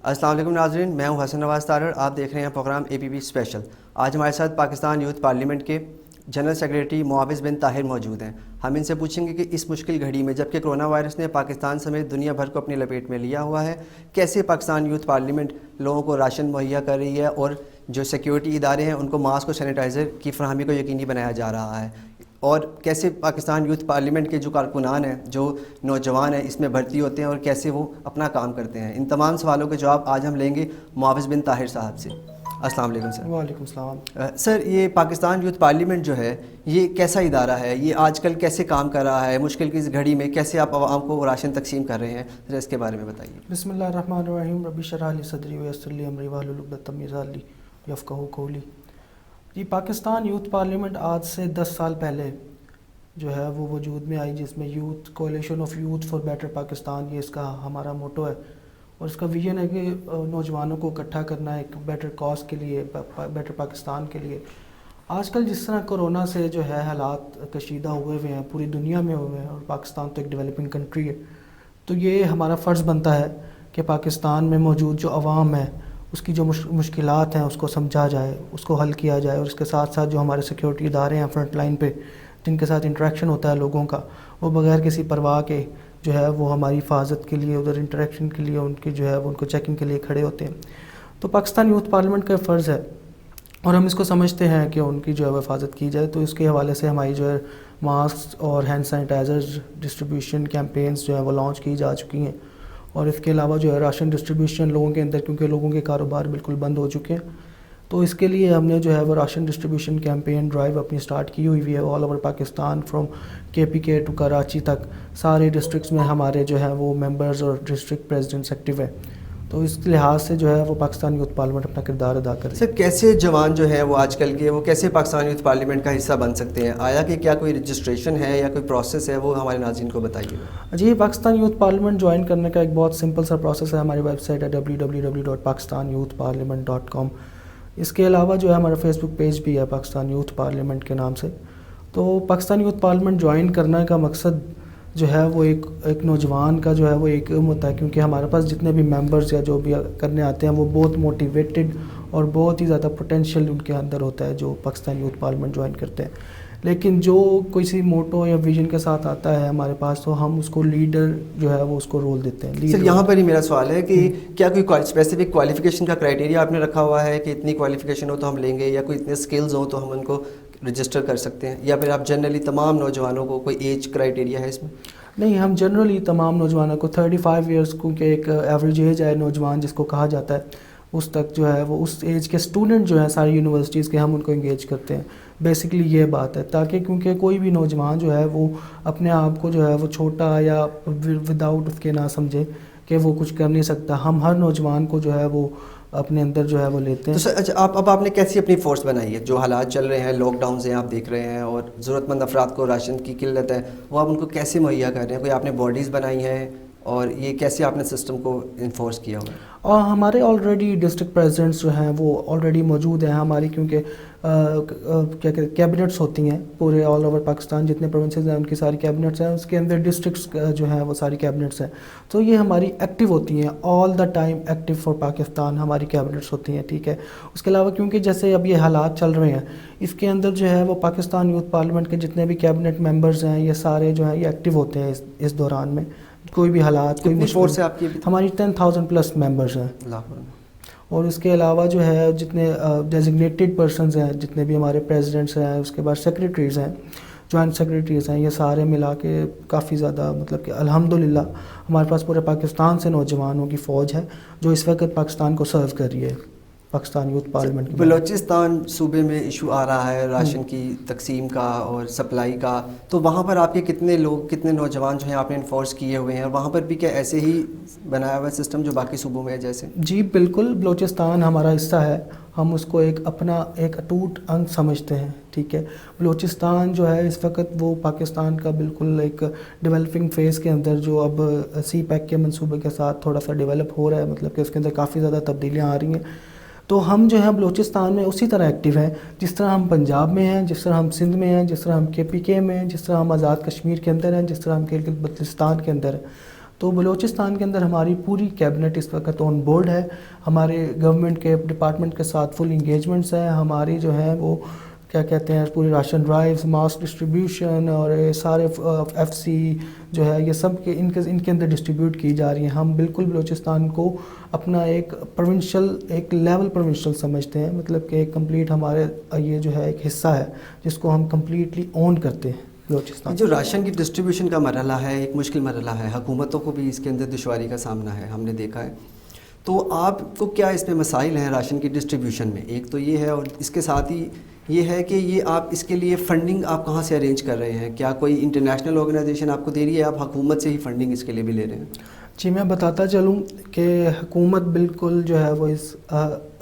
السلام علیکم ناظرین، میں ہوں حسن نواز تارڑ. آپ دیکھ رہے ہیں پروگرام APP اسپیشل. آج ہمارے ساتھ پاکستان یوتھ پارلیمنٹ کے جنرل سیکریٹری معاوض بن طاہر موجود ہیں. ہم ان سے پوچھیں گے کہ اس مشکل گھڑی میں جبکہ کرونا وائرس نے پاکستان سمیت دنیا بھر کو اپنی لپیٹ میں لیا ہوا ہے، کیسے پاکستان یوتھ پارلیمنٹ لوگوں کو راشن مہیا کر رہی ہے اور جو سیکیورٹی ادارے ہیں ان کو ماسک اور سینیٹائزر کی فراہمی کو یقینی بنایا جا رہا ہے، اور کیسے پاکستان یوتھ پارلیمنٹ کے جو کارکنان ہیں، جو نوجوان ہیں، اس میں بھرتی ہوتے ہیں اور کیسے وہ اپنا کام کرتے ہیں. ان تمام سوالوں کے جواب آج ہم لیں گے معاوض بن طاہر صاحب سے. السلام علیکم سر. وعلیکم السلام. سر، یہ پاکستان یوتھ پارلیمنٹ جو ہے یہ کیسا ادارہ ہے؟ یہ آج کل کیسے کام کر رہا ہے؟ مشکل کی اس گھڑی میں کیسے آپ عوام کو راشن تقسیم کر رہے ہیں؟ ذرا اس کے بارے میں بتائیے. بسم اللہ الرحمن الرحیم. رب اشرح لی صدری ویسر لی امری واحلل عقدۃ من لسانی یفقہوا قولی. یہ پاکستان یوتھ پارلیمنٹ آج سے 10 سال پہلے جو ہے وہ وجود میں آئی، جس میں youth coalition of youth for better Pakistan, یہ اس کا ہمارا موٹو ہے، اور اس کا ویژن ہے کہ نوجوانوں کو اکٹھا کرنا ہے ایک بیٹر کاز کے لیے، بیٹر پاکستان کے لیے. آج کل جس طرح کرونا سے جو ہے حالات کشیدہ ہوئے ہیں پوری دنیا میں ہوئے ہیں، اور پاکستان تو ایک ڈیولپنگ کنٹری ہے، تو یہ ہمارا فرض بنتا ہے کہ پاکستان میں موجود جو عوام ہے اس کی جو مشکلات ہیں اس کو سمجھا جائے، اس کو حل کیا جائے، اور اس کے ساتھ ساتھ جو ہمارے سیکیورٹی ادارے ہیں فرنٹ لائن پہ جن کے ساتھ انٹریکشن ہوتا ہے لوگوں کا، وہ بغیر کسی پرواہ کے جو ہے وہ ہماری حفاظت کے لیے، ادھر انٹریکشن کے لیے ان کی جو ہے وہ ان کو چیکنگ کے لیے کھڑے ہوتے ہیں. تو پاکستان یوتھ پارلیمنٹ کا فرض ہے اور ہم اس کو سمجھتے ہیں کہ ان کی جو ہے حفاظت کی جائے. تو اس کے حوالے سے ہماری جو ہے ماسک اور ہینڈ سینیٹائزر ڈسٹریبیوشن کیمپینز جو ہے وہ لانچ کی جا چکی ہیں، اور اس کے علاوہ جو ہے راشن ڈسٹریبیوشن لوگوں کے اندر، کیونکہ لوگوں کے کاروبار بالکل بند ہو چکے ہیں، تو اس کے لیے ہم نے جو ہے وہ راشن ڈسٹریبیوشن کیمپین ڈرائیو اپنی سٹارٹ کی ہوئی ہے all over Pakistan, from KPK to Karachi تک سارے ڈسٹرکٹس میں ہمارے جو ہے وہ ممبرز اور ڈسٹرکٹ پریزیڈنٹس ایکٹیو ہیں. تو اس لحاظ سے جو ہے وہ پاکستان یوتھ پارلیمنٹ اپنا کردار ادا کر رہی ہے. سر، کیسے جوان جو ہیں وہ آج کل کے وہ کیسے پاکستان یوتھ پارلیمنٹ کا حصہ بن سکتے ہیں؟ آیا کہ کیا کوئی رجسٹریشن ہے یا کوئی پروسیس ہے؟ وہ ہمارے ناظرین کو بتائیے. جی، پاکستان یوتھ پارلیمنٹ جوائن کرنے کا ایک بہت سمپل سا پروسیس ہے. ہماری ویب سائٹ ہے www.pakistanyouthparliament.com. اس کے علاوہ جو ہے ہمارا فیس بک پیج بھی ہے پاکستان یوتھ پارلیمنٹ کے نام سے. تو پاکستان یوتھ پارلیمنٹ جوائن کرنے کا مقصد جو ہے وہ ایک نوجوان کا جو ہے وہ ایک ہوتا ہے، کیونکہ ہمارے پاس جتنے بھی ممبرز یا جو بھی کرنے آتے ہیں وہ بہت موٹیویٹڈ اور بہت ہی زیادہ پوٹینشیل ان کے اندر ہوتا ہے جو پاکستان یوتھ پارلیمنٹ جوائن کرتے ہیں. لیکن جو کسی موٹو یا ویژن کے ساتھ آتا ہے ہمارے پاس، تو ہم اس کو لیڈر جو ہے وہ اس کو رول دیتے ہیں. سر، یہاں پر ہی میرا سوال ہے کہ کیا کوئی اسپیسیفک کوالیفیکیشن کا کرائٹیریا آپ نے رکھا ہوا ہے کہ اتنی کوالیفیکیشن ہو تو ہم لیں گے، یا کوئی اتنے سکلز ہوں تو ہم ان کو رجسٹر کر سکتے ہیں، یا پھر آپ جنرلی تمام نوجوانوں کو کوئی ایج کرائٹیریا ہے اس میں؟ نہیں، ہم جنرلی تمام نوجوانوں کو 35 ایئرس کیونکہ ایک ایوریج ایج ہے نوجوان جس کو کہا جاتا ہے، اس تک جو ہے وہ اس ایج کے اسٹوڈنٹ جو ہیں ساری یونیورسٹیز کے، ہم ان کو انگیج کرتے ہیں. بیسکلی یہ بات ہے تاکہ کیونکہ کوئی بھی نوجوان جو ہے وہ اپنے آپ کو جو ہے وہ چھوٹا یا وداؤٹ اس کے نہ سمجھے کہ وہ کچھ کر نہیں سکتا. ہم ہر نوجوان کو جو ہے وہ اپنے اندر جو ہے وہ لیتے ہیں. تو سر، اچھا، آپ نے کیسی اپنی فورس بنائی ہے؟ جو حالات چل رہے ہیں، لاک ڈاؤنز ہیں آپ دیکھ رہے ہیں، اور ضرورت مند افراد کو راشن کی قلت ہے، وہ آپ ان کو کیسے مہیا کر رہے ہیں؟ کوئی آپ نے باڈیز بنائی ہیں، اور یہ کیسے آپ نے سسٹم کو انفورس کیا ہوا ہے؟ اور ہمارے آلریڈی ڈسٹرکٹ پریزیڈنٹس جو ہیں وہ آلریڈی موجود ہیں ہماری، کیونکہ کیا کہتے ہیں کیبنٹس ہوتی ہیں پورے آل اوور پاکستان، جتنے پروونسز ہیں ان کی ساری کیبنٹس ہیں، اس کے اندر ڈسٹرکٹس جو ہیں وہ ساری کیبنٹس ہیں. تو یہ ہماری ایکٹیو ہوتی ہیں all the time, active for Pakistan ہماری کیبنٹس ہوتی ہیں. ٹھیک ہے. اس کے علاوہ کیونکہ جیسے اب یہ حالات چل رہے ہیں اس کے اندر جو ہے وہ پاکستان یوتھ پارلیمنٹ کے جتنے بھی کیبنٹ ممبرز ہیں یہ سارے جو ہیں یہ ایکٹیو ہوتے ہیں اس دوران میں. کوئی بھی حالات، کوئی مشکل سے آپ کی ہماری 10,000 پلس ممبرز ہیں. اور اس کے علاوہ جو ہے جتنے ڈیزگنیٹڈ پرسنز ہیں، جتنے بھی ہمارے پریزیڈنٹس ہیں، اس کے بعد سیکریٹریز ہیں، جوائنٹ سیکریٹریز ہیں، یہ سارے ملا کے کافی زیادہ مطلب کہ الحمدللہ ہمارے پاس پورے پاکستان سے نوجوانوں کی فوج ہے جو اس وقت پاکستان کو سرو کر رہی ہے. پاکستان یوتھ پارلیمنٹ کی بلوچستان صوبے میں ایشو آ رہا ہے راشن کی تقسیم کا اور سپلائی کا، تو وہاں پر آپ کے کتنے لوگ، کتنے نوجوان جو ہیں آپ نے انفورس کیے ہوئے ہیں، اور وہاں پر بھی کیا ایسے ہی بنایا ہوا سسٹم جو باقی صوبوں میں ہے جیسے؟ جی بالکل، بلوچستان ہمارا حصہ ہے، ہم اس کو ایک اپنا ایک اٹوٹ انگ سمجھتے ہیں. ٹھیک ہے. بلوچستان جو ہے اس وقت وہ پاکستان کا بالکل ایک ڈیولپنگ فیز کے اندر، جو اب سی پیک کے منصوبے کے ساتھ تھوڑا سا ڈیولپ ہو رہا ہے، مطلب کہ اس کے اندر کافی زیادہ تبدیلیاں آ رہی ہیں. تو ہم جو ہے بلوچستان میں اسی طرح ایکٹیو ہیں جس طرح ہم پنجاب میں ہیں، جس طرح ہم سندھ میں ہیں، جس طرح ہم KPK میں ہیں، جس طرح ہم آزاد کشمیر کے اندر ہیں، جس طرح ہم گلگت بلتستان کے اندر ہیں. تو بلوچستان کے اندر ہماری پوری کیبنٹ اس وقت آن بورڈ ہے، ہمارے گورنمنٹ کے ڈپارٹمنٹ کے ساتھ فل انگیجمنٹس ہیں، ہماری جو ہیں وہ کیا کہتے ہیں پوری راشن ڈرائیوز، ماس ڈسٹریبیوشن اور سارے ایف سی جو ہے یہ سب کے ان کے اندر ڈسٹریبیوٹ کی جا رہی ہیں. ہم بالکل بلوچستان کو اپنا ایک پروونشل ایک لیول پروونشل سمجھتے ہیں، مطلب کہ ایک کمپلیٹ ہمارے یہ جو ہے ایک حصہ ہے جس کو ہم کمپلیٹلی اون کرتے ہیں. بلوچستان جو راشن کی ڈسٹریبیوشن کا مرحلہ ہے ایک مشکل مرحلہ ہے، حکومتوں کو بھی اس کے اندر دشواری کا سامنا ہے، ہم نے دیکھا ہے. تو آپ کو کیا اس میں مسائل ہیں راشن کی ڈسٹریبیوشن میں؟ ایک تو یہ ہے، اور اس کے ساتھ ہی یہ ہے کہ یہ آپ اس کے لیے فنڈنگ آپ کہاں سے ارینج کر رہے ہیں؟ کیا کوئی انٹرنیشنل آرگنائزیشن آپ کو دے رہی ہے، آپ حکومت سے ہی فنڈنگ اس کے لیے بھی لے رہے ہیں؟ جی میں بتاتا چلوں کہ حکومت بالکل جو ہے وہ اس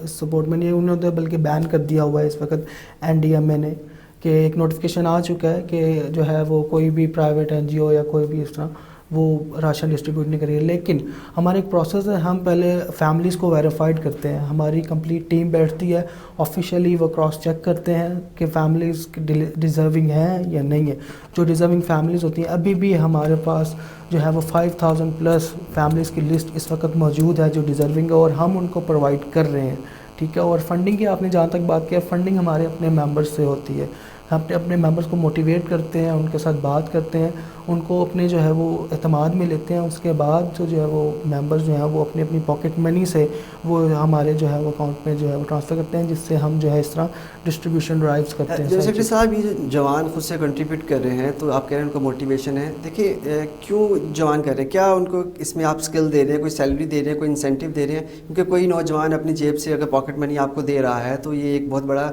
سپورٹ میں نہیں ہے، انہوں نے بلکہ بین کر دیا ہوا ہے اس وقت NDMA نے، کہ ایک نوٹیفیکیشن آ چکا ہے کہ جو ہے وہ کوئی بھی پرائیویٹ NGO یا کوئی بھی اس طرح وہ راشن ڈسٹریبیوٹ نہیں کرے. لیکن ہمارا ایک پروسیس ہے، ہم پہلے فیملیز کو ویریفائڈ کرتے ہیں، ہماری کمپلیٹ ٹیم بیٹھتی ہے، آفیشیلی وہ کراس چیک کرتے ہیں کہ فیملیز ڈیزرونگ ہیں یا نہیں ہے. جو ڈیزرونگ فیملیز ہوتی ہیں، ابھی بھی ہمارے پاس جو ہے وہ 5000 پلس فیملیز کی لسٹ اس وقت موجود ہے جو ڈیزرونگ ہے، اور ہم ان کو پرووائڈ کر رہے ہیں. ٹھیک ہے. اور فنڈنگ کی آپ نے جہاں تک بات کیا، فنڈنگ ہمارے اپنے ممبرس سے ہوتی ہے. ہم اپنے ممبرس کو موٹیویٹ کرتے ہیں، ان کے ساتھ بات کرتے ہیں، ان کو اپنے جو ہے وہ اعتماد میں لیتے ہیں. اس کے بعد جو ہے وہ ممبرز جو ہیں وہ اپنی اپنی پاکٹ منی سے وہ ہمارے جو ہے وہ اکاؤنٹ میں جو ہے وہ ٹرانسفر کرتے ہیں، جس سے ہم جو ہے اس طرح ڈسٹریبیوشن ڈرائیوز کرتے ہیں. سیکرٹری صاحب، یہ جوان خود سے کنٹریبیوٹ کر رہے ہیں تو آپ کہہ رہے ہیں ان کو موٹیویشن ہے. دیکھیے کیوں جوان کر رہے ہیں؟ کیا ان کو اس میں آپ اسکل دے رہے ہیں، کوئی سیلری دے رہے ہیں، کوئی انسینٹیو دے رہے ہیں؟ کیونکہ کوئی نوجوان اپنی جیب سے اگر پاکٹ منی آپ کو دے رہا ہے تو یہ ایک بہت بڑا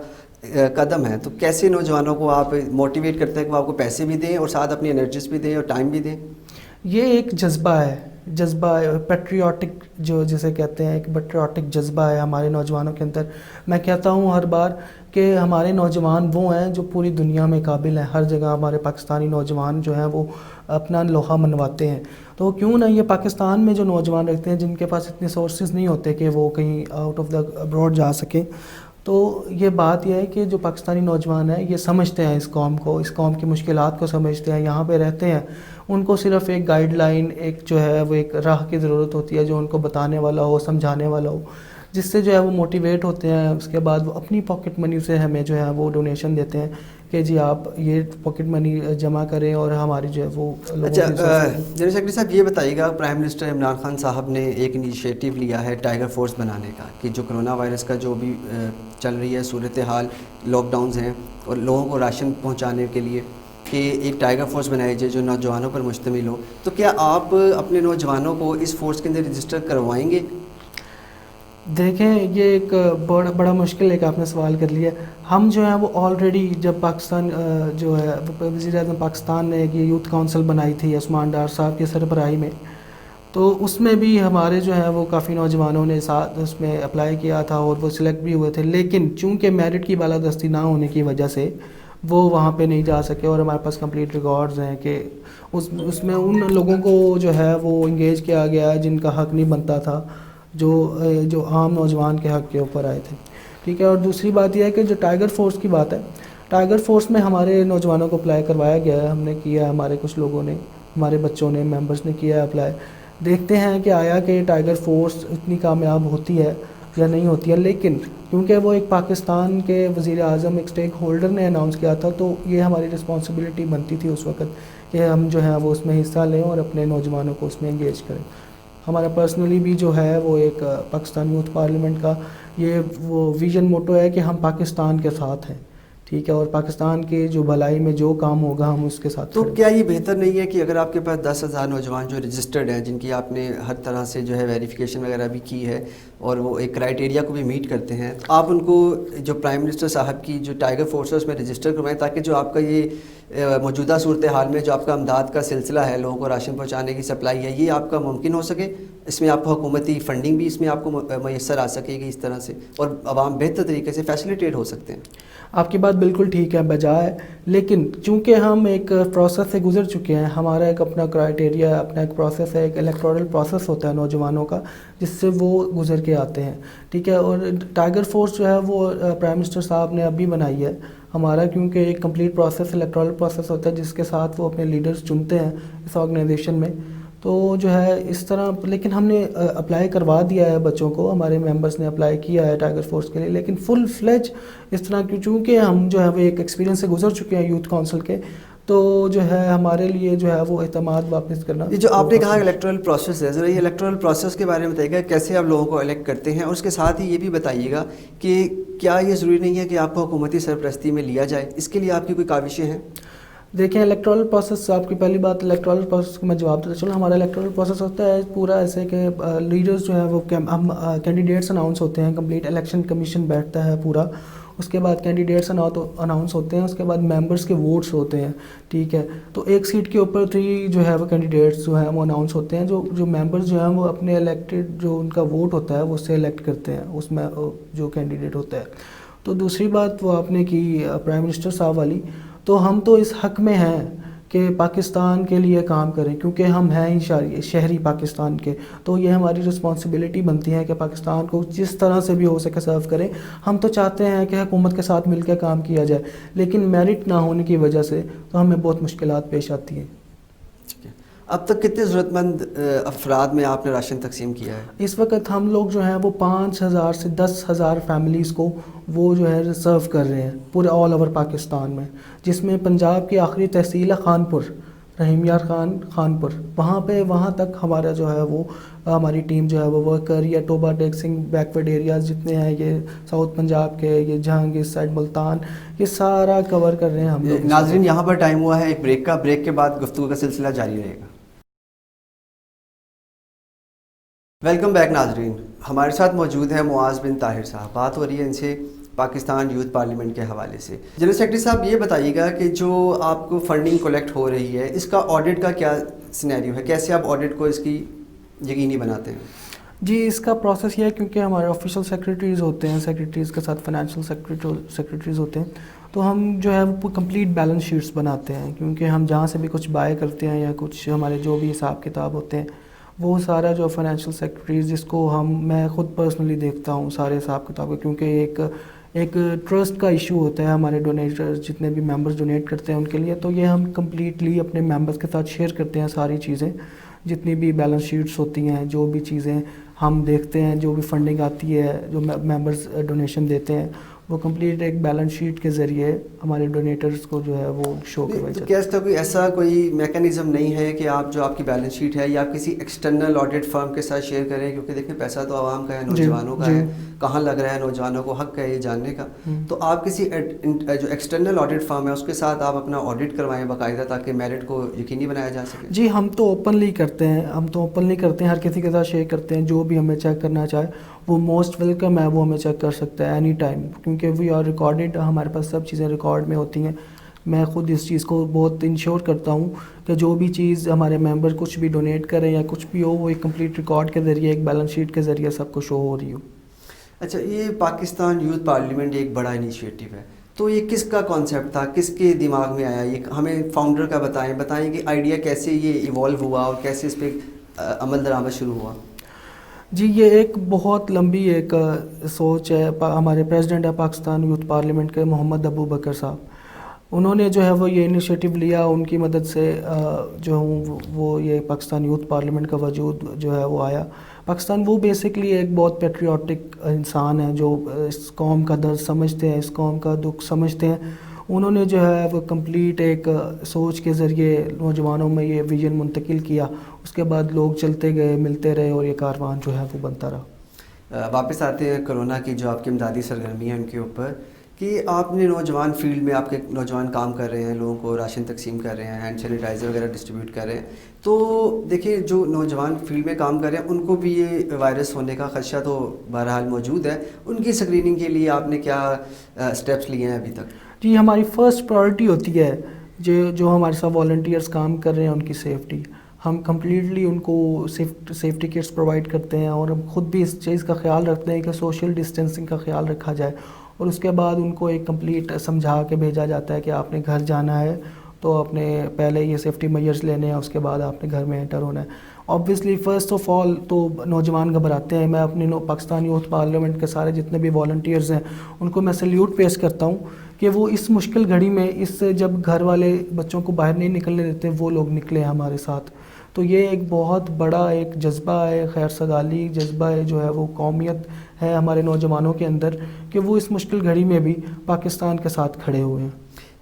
قدم ہے. تو کیسے نوجوانوں کو آپ موٹیویٹ کرتے ہیں کہ وہ آپ کو پیسے بھی دیں اور ساتھ اپنی انرجیز بھی دیں اور ٹائم بھی دیں؟ یہ ایک جذبہ ہے، جذبہ پیٹریوٹک جو جسے کہتے ہیں، ایک پیٹریوٹک جذبہ ہے ہمارے نوجوانوں کے اندر. میں کہتا ہوں ہر بار کہ ہمارے نوجوان وہ ہیں جو پوری دنیا میں قابل ہیں. ہر جگہ ہمارے پاکستانی نوجوان جو ہیں وہ اپنا لوہا منواتے ہیں. تو کیوں نہ یہ پاکستان میں جو نوجوان رہتے ہیں جن کے پاس اتنے سورسز نہیں ہوتے کہ وہ کہیں آؤٹ آف دا ابراڈ جا سکیں، تو یہ بات یہ ہے کہ جو پاکستانی نوجوان ہیں یہ سمجھتے ہیں اس قوم کو، اس قوم کی مشکلات کو سمجھتے ہیں، یہاں پہ رہتے ہیں. ان کو صرف ایک گائیڈ لائن، ایک جو ہے وہ ایک راہ کی ضرورت ہوتی ہے جو ان کو بتانے والا ہو، سمجھانے والا ہو، جس سے جو ہے وہ موٹیویٹ ہوتے ہیں. اس کے بعد وہ اپنی پاکٹ منی سے ہمیں جو ہے وہ ڈونیشن دیتے ہیں کہ جی آپ یہ پاکٹ منی جمع کریں اور ہماری جو ہے وہ. اچھا جنرل سیکرٹری صاحب، یہ بتائیے گا، پرائم منسٹر عمران خان صاحب نے ایک انیشیٹو لیا ہے ٹائیگر فورس بنانے کا، کہ جو کرونا وائرس کا جو بھی چل رہی ہے صورتحال، لاک ڈاؤنز ہیں اور لوگوں کو راشن پہنچانے کے لیے کہ ایک ٹائیگر فورس بنائی جائے جو نوجوانوں پر مشتمل ہو. تو کیا آپ اپنے نوجوانوں کو اس فورس کے اندر رجسٹر کروائیں گے؟ دیکھیں یہ ایک بڑا مشکل ایک آپ نے سوال کر لیا. ہم جو ہیں وہ آلریڈی جب پاکستان جو ہے وزیر اعظم پاکستان نے ایک یوتھ کونسل بنائی تھی عثمان ڈار صاحب کی سربراہی میں، تو اس میں بھی ہمارے جو ہے وہ کافی نوجوانوں نے ساتھ اس میں اپلائی کیا تھا اور وہ سلیکٹ بھی ہوئے تھے. لیکن چونکہ میرٹ کی بالادستی نہ ہونے کی وجہ سے وہ وہاں پہ نہیں جا سکے، اور ہمارے پاس کمپلیٹ ریکارڈز ہیں کہ اس میں ان لوگوں کو جو ہے وہ انگیج کیا گیا جن کا حق نہیں بنتا تھا، جو عام نوجوان کے حق کے اوپر آئے تھے. ٹھیک ہے. اور دوسری بات یہ ہے کہ جو ٹائیگر فورس کی بات ہے، ٹائیگر فورس میں ہمارے نوجوانوں کو اپلائی کروایا گیا ہے، ہم نے کیا ہے، ہمارے کچھ لوگوں نے، ہمارے بچوں نے، ممبرس نے کیا ہے اپلائی. دیکھتے ہیں کہ آیا کہ ٹائیگر فورس اتنی کامیاب ہوتی ہے یا نہیں ہوتی ہے. لیکن کیونکہ وہ ایک پاکستان کے وزیر اعظم ایک اسٹیک ہولڈر نے اناؤنس کیا تھا، تو یہ ہماری رسپانسبلٹی بنتی تھی اس وقت کہ ہم جو ہے وہ اس میں حصہ لیں اور اپنے نوجوانوں کو اس میں انگیج کریں. ہمارا پرسنلی بھی جو ہے وہ ایک پاکستان یوتھ پارلیمنٹ کا یہ وہ ویژن موٹو ہے کہ ہم پاکستان کے ساتھ ہیں. ٹھیک ہے. اور پاکستان کے جو بھلائی میں جو کام ہوگا ہم اس کے ساتھ. تو کیا یہ بہتر نہیں ہے کہ اگر آپ کے پاس 10,000 نوجوان جو رجسٹرڈ ہیں، جن کی آپ نے ہر طرح سے جو ہے ویریفیکیشن وغیرہ بھی کی ہے اور وہ ایک کرائیٹیریا کو بھی میٹ کرتے ہیں، آپ ان کو جو پرائم منسٹر صاحب کی جو ٹائیگر فورس ہے اس میں رجسٹر کروائیں، تاکہ جو آپ کا یہ موجودہ صورتحال میں جو آپ کا امداد کا سلسلہ ہے، لوگوں کو راشن پہنچانے کی سپلائی ہے، یہ آپ کا ممکن ہو سکے؟ اس میں آپ کو حکومتی فنڈنگ بھی اس میں آپ کو میسر آ سکے گی اس طرح سے، اور عوام بہتر طریقے سے فیسیلیٹیٹ ہو سکتے ہیں. آپ کی بات بالکل ٹھیک ہے، بجائے. لیکن چونکہ ہم ایک پروسیس سے گزر چکے ہیں، ہمارا ایک اپنا کرائیٹیریا، اپنا ایک پروسیس ہے، ایک الیکٹورل پروسیس ہوتا ہے نوجوانوں کا جس سے وہ گزر کے آتے ہیں. ٹھیک ہے. اور ٹائیگر فورس جو ہے وہ پرائم منسٹر صاحب نے ابھی بنائی ہے ہمارا، کیونکہ ایک کمپلیٹ پروسیس الیکٹورل پروسیس ہوتا ہے جس کے ساتھ وہ اپنے لیڈرز چنتے ہیں اس آرگنائزیشن میں. تو جو ہے اس طرح، لیکن ہم نے اپلائی کروا دیا ہے بچوں کو، ہمارے ممبرس نے اپلائی کیا ہے ٹائیگر فورس کے لیے، لیکن فل فلیج اس طرح کی، چونکہ ہم جو ہے وہ ایک ایکسپیرینس سے گزر چکے ہیں یوتھ کونسل کے، تو جو ہے ہمارے لیے جو ہے وہ اعتماد واپس کرنا. یہ جو آپ نے کہا الیکٹورل پروسیس ہے، ذرا یہ الیکٹورل پروسیس کے بارے میں بتائیے گا، کیسے آپ لوگوں کو الیکٹ کرتے ہیں، اور اس کے ساتھ ہی یہ بھی بتائیے گا کہ کیا یہ ضروری نہیں ہے کہ آپ کو حکومتی سرپرستی میں لیا جائے، اس کے لیے آپ کی کوئی کاوشیں ہیں؟ دیکھیں الیکٹورل پروسیس، آپ کی پہلی بات الیکٹورل پروسیس کا میں جواب دیتا چلوں. ہمارا الیکٹورل پروسیس ہوتا ہے پورا ایسے کہ لیڈرز جو ہے وہ ہم کینڈیڈیٹس اناؤنس ہوتے ہیں، کمپلیٹ الیکشن کمیشن بیٹھتا ہے پورا، اس کے بعد کینڈیڈیٹس اناؤنس ہوتے ہیں، اس کے بعد ممبرس کے ووٹس ہوتے ہیں، ٹھیک ہے. تو ایک سیٹ کے اوپر 3 جو ہے وہ کینڈیڈیٹس جو ہیں وہ اناؤنس ہوتے ہیں، جو ممبرس جو ہیں وہ اپنے الیکٹڈ جو ان کا ووٹ ہوتا ہے وہ اس سے الیکٹ کرتے ہیں اس میں جو کینڈیڈیٹ ہوتا ہے. تو دوسری بات وہ آپ نے کی پرائم منسٹر صاحب والی، تو ہم تو اس حق میں ہیں کہ پاکستان کے لیے کام کریں، کیونکہ ہم ہیں ہی شہری پاکستان کے، تو یہ ہماری رسپانسبلٹی بنتی ہے کہ پاکستان کو جس طرح سے بھی ہو سکے سرو کریں. ہم تو چاہتے ہیں کہ حکومت کے ساتھ مل کے کام کیا جائے، لیکن میرٹ نہ ہونے کی وجہ سے تو ہمیں بہت مشکلات پیش آتی ہیں. اب تک کتنے ضرورت مند افراد میں آپ نے راشن تقسیم کیا ہے؟ اس وقت ہم لوگ جو ہیں وہ 5,000 سے 10,000 فیملیز کو وہ جو ہے سرو کر رہے ہیں پورے آل اوور پاکستان میں، جس میں پنجاب کی آخری تحصیل ہے خانپور، رحیم یار خان خانپور، وہاں تک ہمارا جو ہے وہ ہماری ٹیم جو ہے وہ ورکر یا ٹوبا ٹیکسنگ بیکورڈ ایریاز جتنے ہیں، یہ ساؤتھ پنجاب کے، یہ جہانگیر سائڈ ملتان، یہ سارا کور کر رہے ہیں ہم لوگ. ناظرین یہاں پر ٹائم ہوا ہے ایک بریک کا، بریک کے بعد گفتگو کا سلسلہ جاری رہے گا. ویلکم بیک ناظرین، ہمارے ساتھ موجود ہیں معاذ بن طاہر صاحب، بات ہو رہی ہے ان سے پاکستان یوتھ پارلیمنٹ کے حوالے سے. جنرل سیکرٹری صاحب یہ بتائیے گا کہ جو آپ کو فنڈنگ کلیکٹ ہو رہی ہے اس کا آڈٹ کا کیا سینیریو ہے، کیسے آپ آڈٹ کو اس کی یقینی بناتے ہیں؟ جی اس کا پروسیس یہ ہے، کیونکہ ہمارے آفیشیل سیکریٹریز ہوتے ہیں، سیکریٹریز کے ساتھ فائنینشیل سیکریٹریز ہوتے ہیں، تو ہم جو ہے وہ کمپلیٹ بیلنس شیٹس بناتے ہیں، کیونکہ ہم جہاں سے بھی کچھ بائی کرتے ہیں یا کچھ ہمارے جو بھی حساب کتاب ہوتے ہیں وہ سارا جو فائنینشیل سیکریٹریز، جس کو میں خود پرسنلی دیکھتا ہوں سارے حساب کتاب کو، کیونکہ ایک ٹرسٹ کا ایشو ہوتا ہے ہمارے ڈونیٹر جتنے بھی ممبرز ڈونیٹ کرتے ہیں ان کے لیے، تو یہ ہم کمپلیٹلی اپنے ممبرز کے ساتھ شیئر کرتے ہیں ساری چیزیں، جتنی بھی بیلنس شیٹس ہوتی ہیں، جو بھی چیزیں ہم دیکھتے ہیں، جو بھی فنڈنگ آتی ہے، جو ممبرز ڈونیشن دیتے ہیں، وہ کمپلیٹ ایک بیلنس شیٹ کے ذریعے ہمارے ڈونیٹرز کو جو ہے وہ شو کروائی جاتی ہے. کیا اس کا کوئی ایسا کوئی میکانزم نہیں ہے کہ آپ کی بیلنس شیٹ ہے یا کسی ایکسٹرنل آڈٹ فرم کے ساتھ شیئر کریں، کیونکہ دیکھیں پیسہ تو عوام کا ہے، نوجوانوں کا ہے، کہاں لگ رہا ہے، نوجوانوں کو حق ہے یہ جاننے کا، تو آپ کسی جو ایکسٹرنل آڈٹ فرم ہے اس کے ساتھ آپ اپنا آڈٹ کروائیں باقاعدہ تاکہ میرٹ کو یقینی بنایا جا سکے؟ جی ہم تو اوپنلی کرتے ہیں، ہر کسی کے ساتھ شیئر کرتے ہیں، جو بھی ہمیں چیک کرنا چاہے وہ موسٹ ویلکم ہے، وہ ہمیں چیک کر سکتا ہے اینی ٹائم، کیونکہ وی آر ریکارڈیڈ، ہمارے پاس سب چیزیں ریکارڈ میں ہوتی ہیں. میں خود اس چیز کو بہت انشور کرتا ہوں کہ جو بھی چیز ہمارے ممبر کچھ بھی ڈونیٹ کریں یا کچھ بھی ہو، وہ ایک کمپلیٹ ریکارڈ کے ذریعے، ایک بیلنس شیٹ کے ذریعے سب کو شو ہو رہی ہو. اچھا، یہ پاکستان یوتھ پارلیمنٹ ایک بڑا انیشیٹو ہے، تو یہ کس کا کانسیپٹ تھا، کس کے دماغ میں آیا، یہ ہمیں فاؤنڈر کا بتائیں کہ آئیڈیا کیسے یہ ایوالو ہوا اور کیسے اس پہ عمل درآمد شروع ہوا؟ جی یہ ایک بہت لمبی ایک سوچ ہے. ہمارے پریزیڈنٹ ہے پاکستان یوتھ پارلیمنٹ کے محمد ابو بکر صاحب، انہوں نے جو ہے وہ یہ انیشیٹو لیا، ان کی مدد سے جو ہوں وہ یہ پاکستان یوتھ پارلیمنٹ کا وجود جو ہے وہ آیا. پاکستان وہ بیسکلی ایک بہت پیٹریوٹک انسان ہے جو اس قوم کا درد سمجھتے ہیں، اس قوم کا دکھ سمجھتے ہیں. انہوں نے جو ہے وہ کمپلیٹ ایک سوچ کے ذریعے نوجوانوں میں یہ ویژن منتقل کیا، اس کے بعد لوگ چلتے گئے، ملتے رہے اور یہ کاروان جو ہے وہ بنتا رہا. واپس آتے ہیں کرونا کی جو آپ کی امدادی سرگرمی ہے ان کے اوپر، کہ آپ نے نوجوان فیلڈ میں آپ کے نوجوان کام کر رہے ہیں، لوگوں کو راشن تقسیم کر رہے ہیں، ہینڈ سینیٹائزر وغیرہ ڈسٹریبیوٹ کر رہے ہیں، تو دیکھیں جو نوجوان فیلڈ میں کام کر رہے ہیں ان کو بھی یہ وائرس ہونے کا خدشہ تو بہرحال موجود ہے، ان کی اسکریننگ کے لیے آپ نے کیا اسٹیپس لیے ہیں ابھی تک؟ جی ہماری فرسٹ پرائرٹی ہوتی ہے جو ہمارے ساتھ والنٹیئرس کام کر رہے ہیں ان کی سیفٹی. ہم کمپلیٹلی ان کو سیفٹی کٹس پرووائڈ کرتے ہیں اور ہم خود بھی اس چیز کا خیال رکھتے ہیں کہ سوشل ڈسٹینسنگ کا خیال رکھا جائے، اور اس کے بعد ان کو ایک کمپلیٹ سمجھا کے بھیجا جاتا ہے کہ آپ نے گھر جانا ہے تو اپنے پہلے یہ سیفٹی میئرز لینے ہیں، اس کے بعد آپ نے گھر میں انٹر ہونا ہے. آبویسلی فرسٹ آف آل تو نوجوان گھبراتے ہیں. میں اپنے پاکستان یوتھ پارلیمنٹ کے سارے جتنے بھی والنٹیئرز ہیں ان کو میں سیلیوٹ پیش کرتا ہوں کہ وہ اس مشکل گھڑی میں، اس سے جب گھر والے بچوں کو باہر نہیں نکلنے دیتے، وہ لوگ نکلے ہمارے ساتھ. تو یہ ایک بہت بڑا ایک جذبہ ہے، خیر سگالی جذبہ ہے جو ہے وہ قومیت ہے ہمارے نوجوانوں کے اندر، کہ وہ اس مشکل گھڑی میں بھی پاکستان کے ساتھ کھڑے ہوئے ہیں۔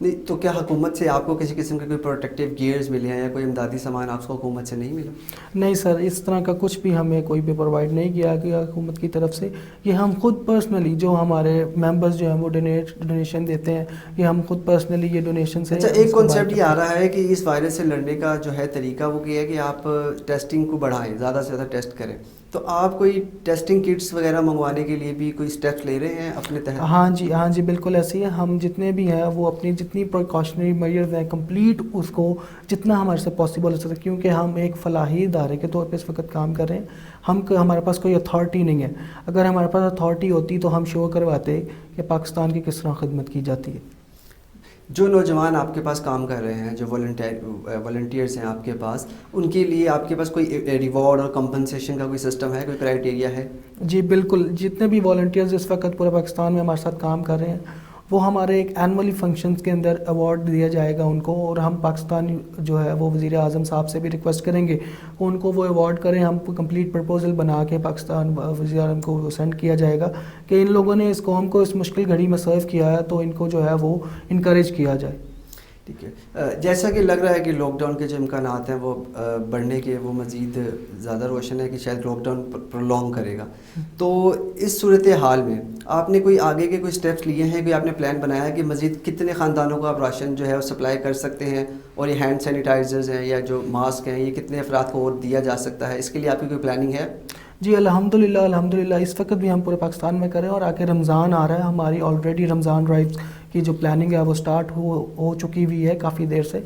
نہیں تو کیا حکومت سے آپ کو کسی قسم کے کوئی پروٹیکٹیو گیئرز ملے ہیں یا کوئی امدادی سامان آپ کو حکومت سے نہیں ملا؟ نہیں سر، اس طرح کا کچھ بھی ہمیں کوئی بھی پرووائڈ نہیں کیا گیا حکومت کی طرف سے۔ یہ ہم خود پرسنلی جو ہمارے ممبرز جو ہیں وہ ڈونیشن دیتے ہیں، یہ ہم خود پرسنلی یہ ڈونیشن سے۔ اچھا، ایک کانسیپٹ یہ آ رہا ہے کہ اس وائرس سے لڑنے کا جو ہے طریقہ وہ یہ ہے کہ آپ ٹیسٹنگ کو بڑھائیں، زیادہ سے زیادہ ٹیسٹ کریں، تو آپ کوئی ٹیسٹنگ کٹس وغیرہ منگوانے کے لیے بھی کوئی اسٹیپس لے رہے ہیں اپنے تحت؟ ہاں جی بالکل ایسے ہی ہے۔ ہم جتنے بھی ہیں وہ اپنی جتنی پریکاشنری میئرز ہیں کمپلیٹ اس کو جتنا ہمارے سے پاسبل ہو سکتا ہے، کیونکہ ہم ایک فلاحی ادارے کے طور پہ اس وقت کام کر رہے ہیں۔ ہمارے پاس کوئی اتھارٹی نہیں ہے، اگر ہمارے پاس اتھارٹی ہوتی تو ہم شو کرواتے کہ پاکستان کی کس طرح خدمت کی جاتی ہے۔ جو نوجوان آپ کے پاس کام کر رہے ہیں، جو والنٹیئرس ہیں آپ کے پاس، ان کے لیے آپ کے پاس کوئی ریوارڈ اور کمپنسیشن کا کوئی سسٹم ہے، کوئی کرائٹیریا ہے؟ جی بالکل، جتنے بھی والنٹیئرز اس وقت پورے پاکستان میں ہمارے ساتھ کام کر رہے ہیں، وہ ہمارے ایک اینولی فنکشنز کے اندر ایوارڈ دیا جائے گا ان کو، اور ہم پاکستان جو ہے وہ وزیر اعظم صاحب سے بھی ریکویسٹ کریں گے کہ ان کو وہ ایوارڈ کریں۔ ہم کمپلیٹ پرپوزل بنا کے پاکستان وزیر اعظم کو سینڈ کیا جائے گا کہ ان لوگوں نے اس قوم کو اس مشکل گھڑی میں سرو کیا ہے، تو ان کو جو ہے وہ انکریج کیا جائے۔ ٹھیک ہے، جیسا کہ لگ رہا ہے کہ لاک ڈاؤن کے جو امکانات ہیں وہ بڑھنے کے وہ مزید زیادہ روشن ہے کہ شاید لاک ڈاؤن پرولونگ کرے گا، تو اس صورتحال میں آپ نے کوئی آگے کے کوئی اسٹیپس لیے ہیں، کوئی آپ نے پلان بنایا ہے کہ مزید کتنے خاندانوں کو آپ راشن جو ہے وہ سپلائی کر سکتے ہیں، اور یہ ہینڈ سینیٹائزرز ہیں یا جو ماسک ہیں یہ کتنے افراد کو اور دیا جا سکتا ہے، اس کے لیے آپ کی کوئی پلاننگ ہے؟ جی الحمدللہ اس وقت بھی ہم پورے پاکستان میں کریں، اور آگے رمضان آ رہا ہے، ہماری آلریڈی رمضان ڈرائیوز کی جو پلاننگ ہے وہ سٹارٹ ہو چکی ہوئی ہے کافی دیر سے،